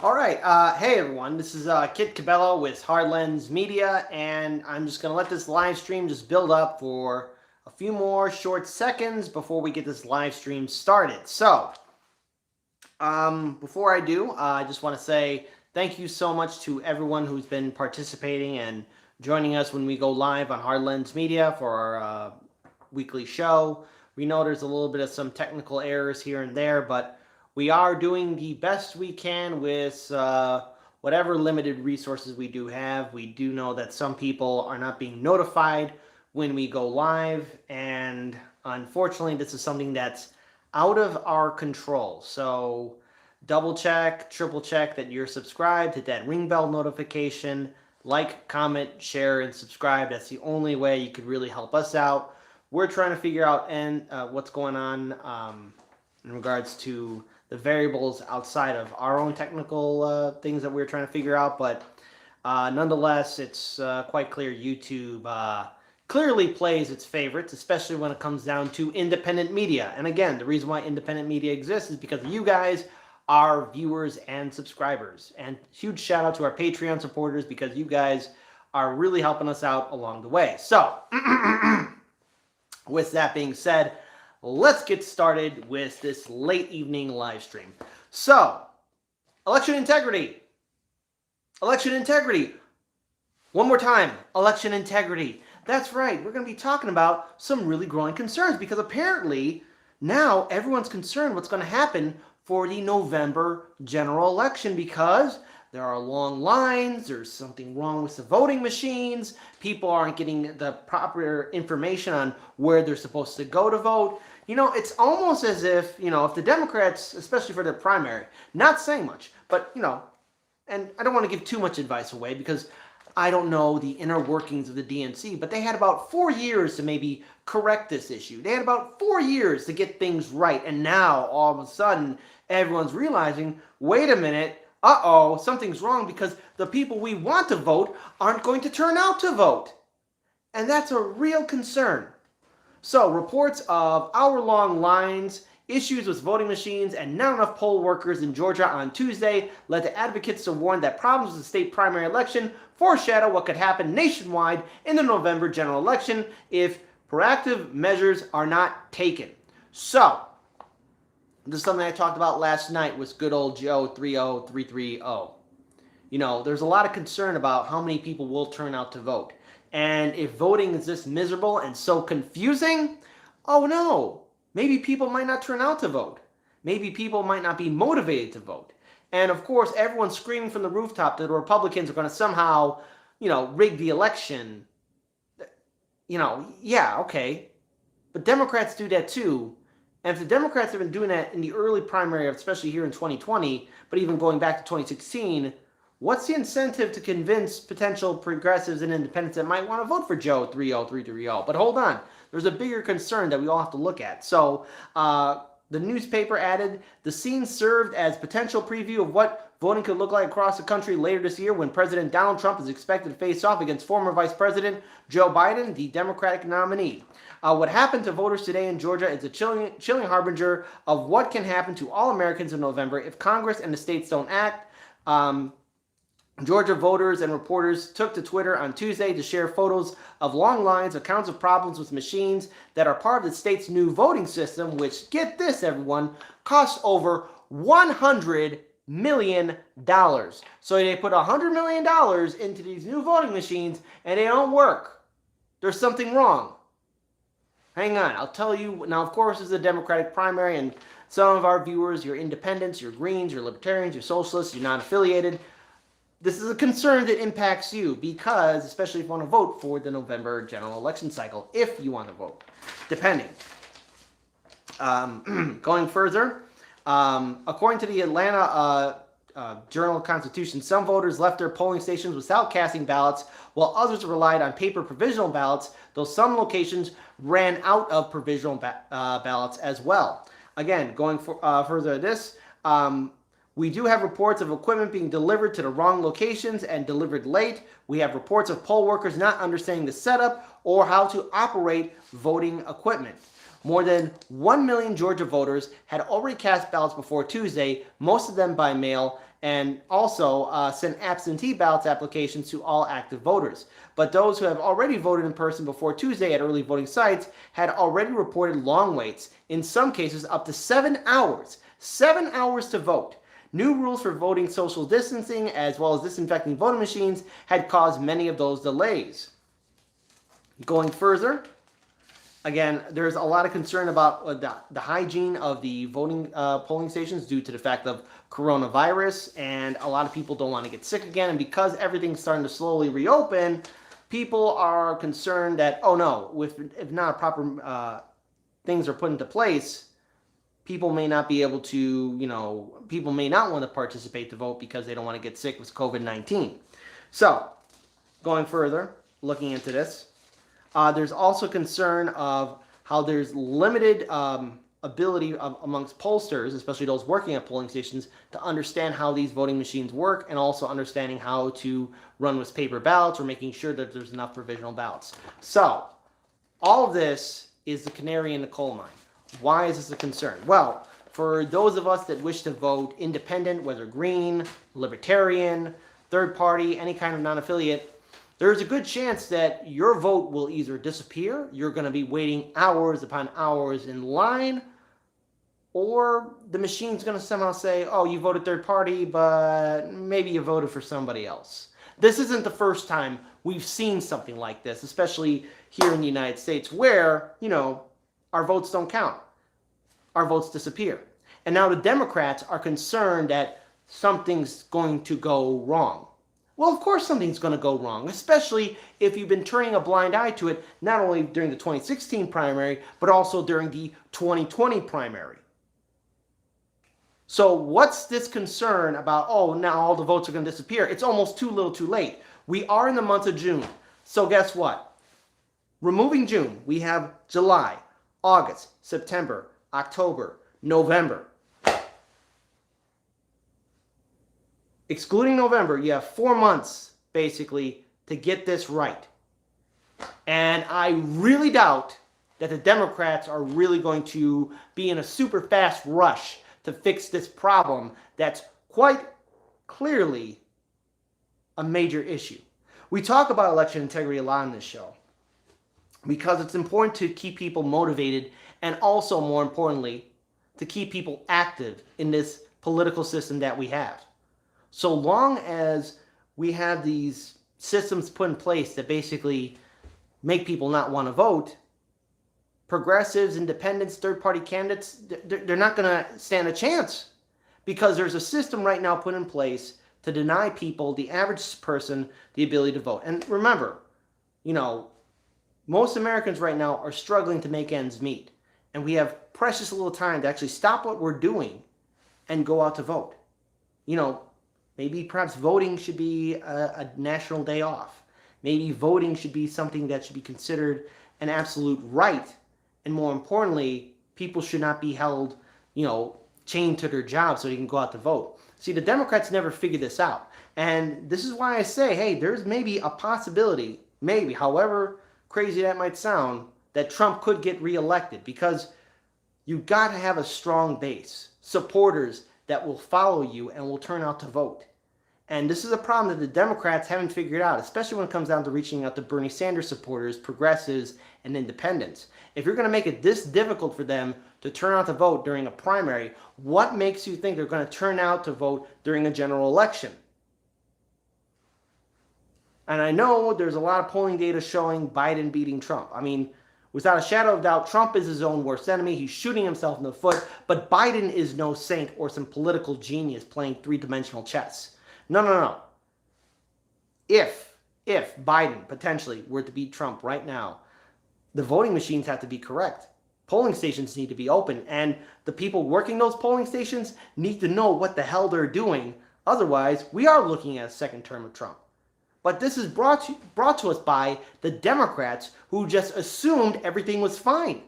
All right. Hey, everyone. This is Kit Cabello with Hard Lens Media, and I'm just going to let this live stream just build up for a few more short seconds before we get this live stream started. So, before I do, I just want to say thank you so much to everyone who's been participating and joining us when we go live on Hard Lens Media for our weekly show. We know there's a little bit of some technical errors here and there, but we are doing the best we can with whatever limited resources we do have. We do know that some people are not being notified when we go live, and unfortunately, this is something that's out of our control. So double check, triple check that you're subscribed, hit that ring bell notification, like, comment, share, and subscribe. That's the only way you could really help us out. We're trying to figure out what's going on in regards to the variables outside of our own technical things that we're trying to figure out, but nonetheless, it's quite clear YouTube clearly plays its favorites, especially when it comes down to independent media. And again, the reason why independent media exists is because you guys are viewers and subscribers. And huge shout out to our Patreon supporters because you guys are really helping us out along the way. So, with that being said, let's get started with this late evening live stream. So, election integrity. Election integrity. One more time, election integrity. That's right, we're going to be talking about some really growing concerns because apparently now everyone's concerned what's going to happen for the November general election because there are long lines, there's something wrong with the voting machines, people aren't getting the proper information on where they're supposed to go to vote. You know, it's almost as if, if the Democrats, especially for their primary, not saying much, but, and I don't want to give too much advice away because I don't know the inner workings of the DNC, but they had about 4 years to maybe correct this issue. They had about 4 years to get things right, and now, all of a sudden, everyone's realizing, wait a minute, something's wrong because the people we want to vote aren't going to turn out to vote. And that's a real concern. So, reports of hour-long lines, issues with voting machines, and not enough poll workers in Georgia on Tuesday led to advocates to warn that problems with the state primary election foreshadow what could happen nationwide in the November general election if proactive measures are not taken. So, this is something I talked about last night with good old Joe 30330. There's a lot of concern about how many people will turn out to vote. And if voting is this miserable and so confusing, oh no, maybe people might not turn out to vote. Maybe people might not be motivated to vote. And of course, everyone's screaming from the rooftop that the Republicans are going to somehow, rig the election. Yeah, okay. But Democrats do that too. And if the Democrats have been doing that in the early primary, especially here in 2020, but even going back to 2016, what's the incentive to convince potential progressives and independents that might want to vote for Joe 30330? But hold on, there's a bigger concern that we all have to look at. So the newspaper added, the scene served as potential preview of what voting could look like across the country later this year when President Donald Trump is expected to face off against former Vice President Joe Biden, the Democratic nominee. What happened to voters today in Georgia is a chilling harbinger of what can happen to all Americans in November if Congress and the states don't act. Georgia voters and reporters took to Twitter on Tuesday to share photos of long lines, accounts of problems with machines that are part of the state's new voting system, which, get this everyone, costs over $100 million. So they put $100 million into these new voting machines and they don't work. There's something wrong. Hang on, I'll tell you. Now, of course, this is a Democratic primary, and some of our viewers, you're independents, you're Greens, you're Libertarians, you're Socialists, you're not affiliated. This is a concern that impacts you because, especially if you want to vote for the November general election cycle, if you want to vote, depending. Going further, according to the Atlanta Journal-Constitution, some voters left their polling stations without casting ballots, while others relied on paper provisional ballots, though some locations ran out of provisional ballots as well. Again, going further to this, we do have reports of equipment being delivered to the wrong locations and delivered late. We have reports of poll workers not understanding the setup or how to operate voting equipment. More than 1 million Georgia voters had already cast ballots before Tuesday, most of them by mail, and also sent absentee ballots applications to all active voters. But those who have already voted in person before Tuesday at early voting sites had already reported long waits, in some cases up to 7 hours. 7 hours to vote. New rules for voting social distancing as well as disinfecting voting machines had caused many of those delays. Going further, again, there's a lot of concern about the hygiene of the voting polling stations due to the fact of coronavirus, and a lot of people don't want to get sick again. And because everything's starting to slowly reopen, people are concerned that, oh no, if not proper things are put into place, people may not be able to, people may not want to participate to vote because they don't want to get sick with COVID-19. So, going further, looking into this, there's also concern of how there's limited ability amongst pollsters, especially those working at polling stations, to understand how these voting machines work, and also understanding how to run with paper ballots or making sure that there's enough provisional ballots. So, all of this is the canary in the coal mine. Why is this a concern? Well, for those of us that wish to vote independent, whether green, libertarian, third party, any kind of non-affiliate, there's a good chance that your vote will either disappear, you're going to be waiting hours upon hours in line, or the machine's going to somehow say, oh, you voted third party, but maybe you voted for somebody else. This isn't the first time we've seen something like this, especially here in the United States, where, our votes don't count. Our votes disappear. And now the Democrats are concerned that something's going to go wrong. Well, of course something's going to go wrong, especially if you've been turning a blind eye to it, not only during the 2016 primary, but also during the 2020 primary. So what's this concern about, oh, now all the votes are going to disappear? It's almost too little too late. We are in the month of June. So guess what? Removing June, we have July, August, September, October, November. Excluding November, you have 4 months, basically, to get this right. And I really doubt that the Democrats are really going to be in a super fast rush to fix this problem that's quite clearly a major issue. We talk about election integrity a lot on this show because it's important to keep people motivated, and also, more importantly, to keep people active in this political system that we have. So long as we have these systems put in place that basically make people not want to vote, progressives, independents, third-party candidates, they're not going to stand a chance, because there's a system right now put in place to deny people, the average person, the ability to vote. And remember, most Americans right now are struggling to make ends meet. And we have precious little time to actually stop what we're doing and go out to vote. Maybe perhaps voting should be a national day off. Maybe voting should be something that should be considered an absolute right. And more importantly, people should not be held, chained to their jobs so they can go out to vote. See, the Democrats never figured this out. And this is why I say, hey, there's maybe a possibility, maybe, however crazy that might sound, that Trump could get reelected, because you've got to have a strong base, supporters that will follow you and will turn out to vote. And this is a problem that the Democrats haven't figured out, especially when it comes down to reaching out to Bernie Sanders supporters, progressives, and independents. If you're going to make it this difficult for them to turn out to vote during a primary, what makes you think they're going to turn out to vote during a general election? And I know there's a lot of polling data showing Biden beating Trump. I mean, without a shadow of doubt, Trump is his own worst enemy. He's shooting himself in the foot. But Biden is no saint or some political genius playing three-dimensional chess. No. If Biden potentially were to beat Trump right now, the voting machines have to be correct. Polling stations need to be open. And the people working those polling stations need to know what the hell they're doing. Otherwise, we are looking at a second term of Trump. But this is brought to us by the Democrats, who just assumed everything was fine.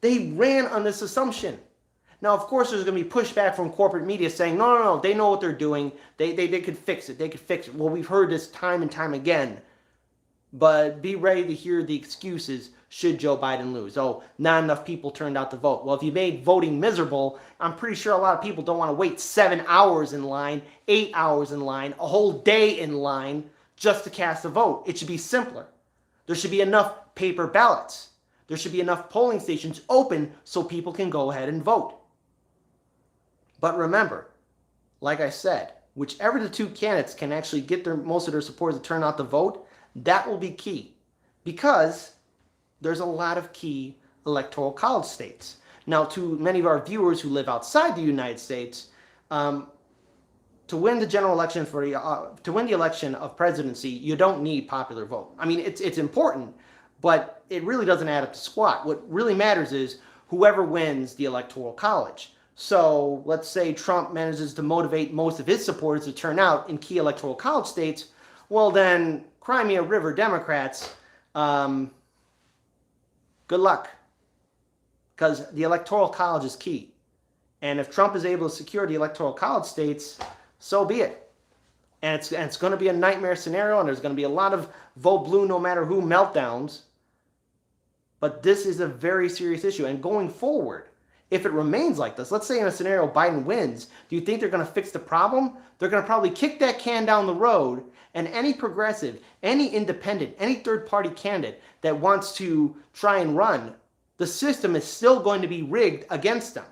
They ran on this assumption. Now, of course, there's going to be pushback from corporate media saying, no, they know what they're doing. They could fix it. They could fix it. Well, we've heard this time and time again. But be ready to hear the excuses should Joe Biden lose. Oh, not enough people turned out to vote. Well, if you made voting miserable, I'm pretty sure a lot of people don't want to wait 7 hours in line, 8 hours in line, a whole day in line just to cast a vote. It should be simpler. There should be enough paper ballots. There should be enough polling stations open so people can go ahead and vote. But remember, like I said, whichever the two candidates can actually get most of their supporters to turn out to vote, that will be key. Because there's a lot of key electoral college states. Now, to many of our viewers who live outside the United States, to win the general election to win the election of presidency, you don't need popular vote. I mean, it's important, but it really doesn't add up to squat. What really matters is whoever wins the electoral college. So let's say Trump manages to motivate most of his supporters to turn out in key electoral college states. Well, then Crimea River Democrats, good luck, because the electoral college is key. And if Trump is able to secure the electoral college states, so be it. And it's going to be a nightmare scenario, and there's going to be a lot of vote blue no matter who meltdowns. But this is a very serious issue. And going forward, if it remains like this, let's say in a scenario Biden wins, do you think they're going to fix the problem? They're going to probably kick that can down the road, and any progressive, any independent, any third-party candidate that wants to try and run, the system is still going to be rigged against them.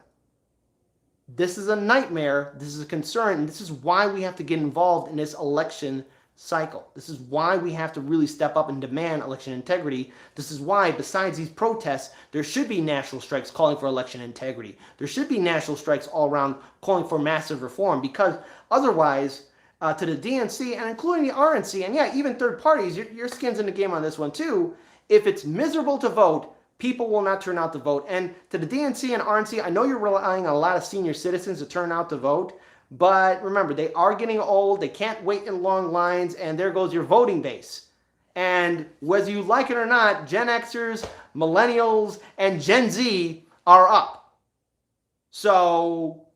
This is a nightmare. This is a concern. And this is why we have to get involved in this election cycle. This is why we have to really step up and demand election integrity. This is why, besides these protests, there should be national strikes calling for election integrity. There should be national strikes all around calling for massive reform, because otherwise, to the DNC and including the RNC, and yeah, even third parties, your skin's in the game on this one too. If it's miserable to vote, people will not turn out to vote. And to the DNC and RNC, I know you're relying on a lot of senior citizens to turn out to vote, but remember, they are getting old, they can't wait in long lines, and there goes your voting base. And whether you like it or not, Gen Xers, Millennials, and Gen Z are up. So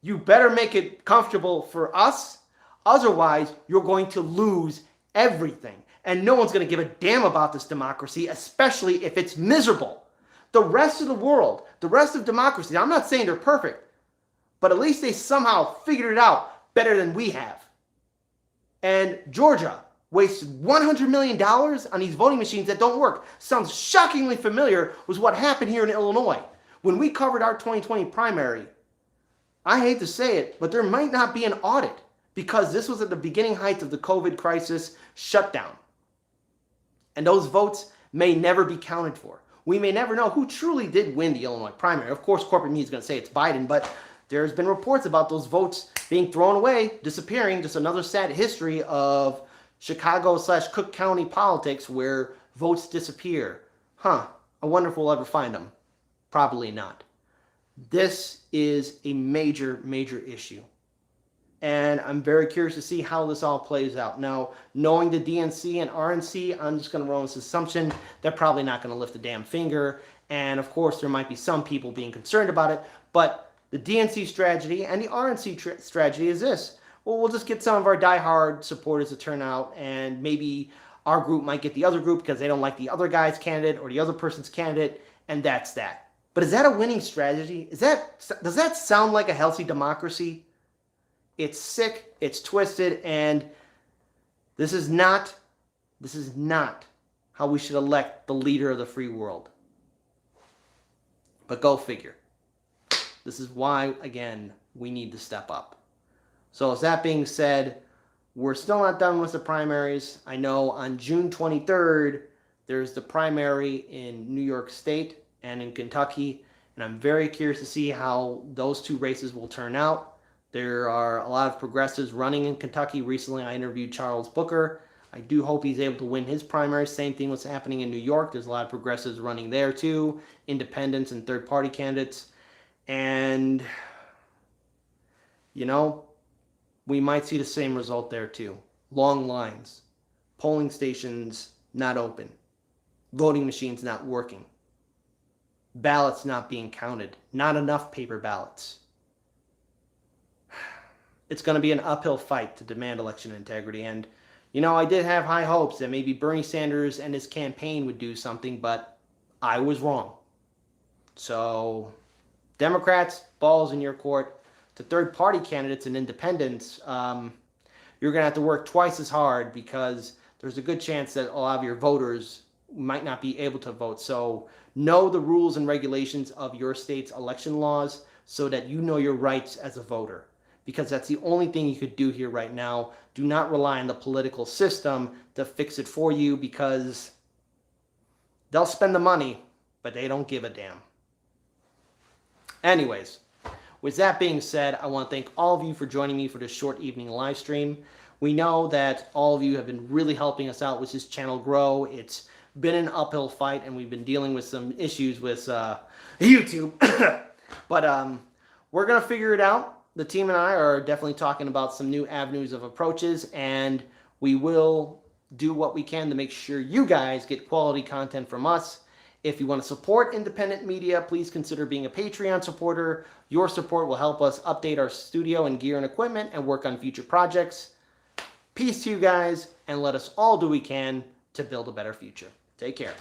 you better make it comfortable for us, otherwise you're going to lose everything. And no one's going to give a damn about this democracy, especially if it's miserable. The rest of the world, the rest of democracy, I'm not saying they're perfect, but at least they somehow figured it out better than we have. And Georgia wasted $100 million on these voting machines that don't work. Sounds shockingly familiar with what happened here in Illinois. When we covered our 2020 primary, I hate to say it, but there might not be an audit, because this was at the beginning heights of the COVID crisis shutdown. And those votes may never be counted for. We may never know who truly did win the Illinois primary. Of course, corporate media is going to say it's Biden, but there's been reports about those votes being thrown away, disappearing. Just another sad history of Chicago/Cook County politics where votes disappear. I wonder if we'll ever find them. Probably not. This is a major, major issue. And I'm very curious to see how this all plays out. Now, knowing the DNC and RNC, I'm just going to roll this assumption they're probably not going to lift a damn finger. And of course, there might be some people being concerned about it. But the DNC strategy and the RNC strategy is this. Well, we'll just get some of our diehard supporters to turn out, and maybe our group might get the other group because they don't like the other guy's candidate or the other person's candidate, and that's that. But is that a winning strategy? Does that sound like a healthy democracy? It's sick, it's twisted, and this is not how we should elect the leader of the free world. But go figure. This is why, again, we need to step up. So as that being said, we're still not done with the primaries. I know on June 23rd, there's the primary in New York State and in Kentucky, and I'm very curious to see how those two races will turn out. There are a lot of progressives running in Kentucky. Recently, I interviewed Charles Booker. I do hope he's able to win his primary. Same thing was happening in New York. There's a lot of progressives running there too, independents and third-party candidates. And, you know, we might see the same result there too. Long lines, polling stations not open, voting machines not working, ballots not being counted, not enough paper ballots. It's going to be an uphill fight to demand election integrity. And, you know, I did have high hopes that maybe Bernie Sanders and his campaign would do something, but I was wrong. So, Democrats, balls in your court. To third-party candidates and independents, you're going to have to work twice as hard because there's a good chance that a lot of your voters might not be able to vote. So, know the rules and regulations of your state's election laws so that you know your rights as a voter, because that's the only thing you could do here right now. Do not rely on the political system to fix it for you, because they'll spend the money, but they don't give a damn. Anyways, with that being said, I want to thank all of you for joining me for this short evening live stream. We know that all of you have been really helping us out with this channel grow. It's been an uphill fight, and we've been dealing with some issues with YouTube. But we're going to figure it out. The team and I are definitely talking about some new avenues of approaches, and we will do what we can to make sure you guys get quality content from us. If you want to support independent media, please consider being a Patreon supporter. Your support will help us update our studio and gear and equipment and work on future projects. Peace to you guys, and let us all do what we can to build a better future. Take care.